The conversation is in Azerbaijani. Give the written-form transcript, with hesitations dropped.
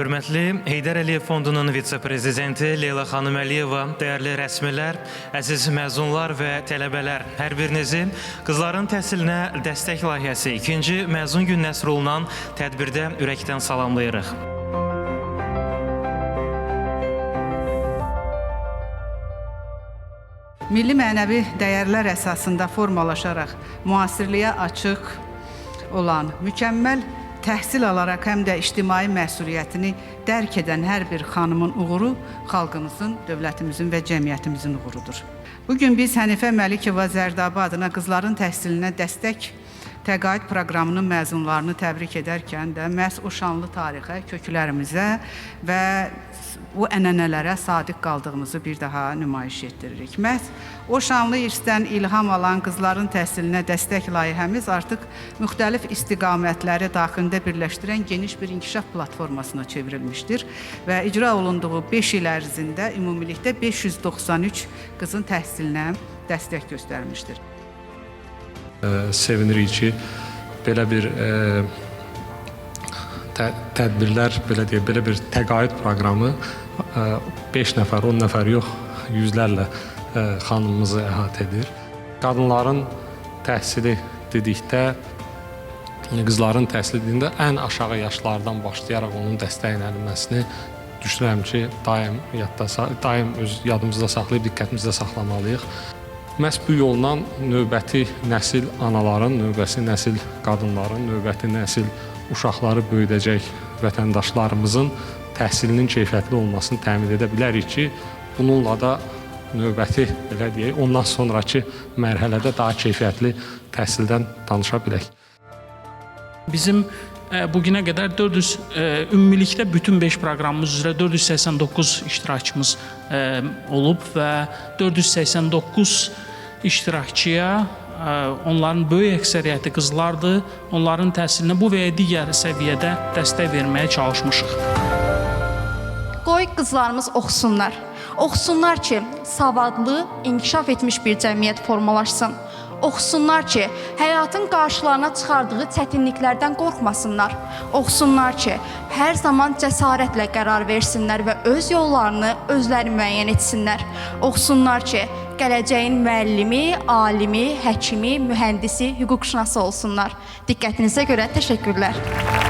Hörmətli Heydər Əliyev Fondunun vitse-prezidenti Leyla xanım Əliyeva, dəyərli rəsmilər, əziz məzunlar və tələbələr, hər birinizi qızların təhsilinə dəstək layihəsi 2-ci məzun gün nəsr olunan tədbirdə ürəkdən salamlayırıq. Milli mənəvi dəyərlər əsasında formalaşaraq müasirliyə açıq olan, mükəmməl təhsil alaraq həm də ictimai məsuliyyətini dərk edən hər bir xanımın uğuru xalqımızın, dövlətimizin və cəmiyyətimizin uğurudur. Bugün biz Hənifə Məlikova Zərdabi adına qızların təhsilinə dəstək təqaüd proqramının məzunlarını təbrik edərkən də məhz o şanlı tarixə, köklərimizə və bu ənənələrə sadiq qaldığımızı bir daha nümayiş etdiririk. Məhz o şanlı irsdən ilham alan qızların təhsilinə dəstək layihəmiz artıq müxtəlif istiqamətləri daxilində birləşdirən geniş bir inkişaf platformasına çevrilmişdir və icra olunduğu 5 il ərzində ümumilikdə 593 qızın təhsilinə dəstək göstərmişdir. Sevinirik ki, belə bir tədbirlər, belə bir təqaüd proqramı 5 nəfər, 10 nəfər yox, yüzlərlə xanımımızı əhatə edir. Qadınların təhsili dedikdə, qızların təhsili dedikdə ən aşağı yaşlardan başlayaraq onun dəstəklənməsini düşünürəm ki, daim öz yadımızda saxlayıb, diqqətimizdə saxlamalıyıq. Məhz bu yolla növbəti nəsil anaların, növbəti nəsil qadınların, növbəti nəsil uşaqları böyüdəcək vətəndaşlarımızın təhsilinin keyfiyyətli olmasını təmin edə bilərik ki, bununla da növbəti, belə deyək, ondan sonraki mərhələdə daha keyfiyyətli təhsildən danışa bilək. Bizim bugünə qədər ümumilikdə bütün 5 proqramımız üzrə 489 iştirakçımız olub və 489 iştirakçıya, onların böyük əksəriyyəti qızlardır, onların təhsilinə bu və ya digər səviyyədə dəstək verməyə çalışmışıq. Qoy qızlarımız oxusunlar. Oxusunlar ki, savadlı, inkişaf etmiş bir cəmiyyət formalaşsın. Oxusunlar ki, həyatın qarşılarına çıxardığı çətinliklərdən qorxmasınlar. Oxusunlar ki, hər zaman cəsarətlə qərar versinlər və öz yollarını özləri müəyyən etsinlər. Oxusunlar ki, gələcəyin müəllimi, alimi, həkimi, mühəndisi, hüquqşünası olsunlar. Diqqətinizə görə təşəkkürlər.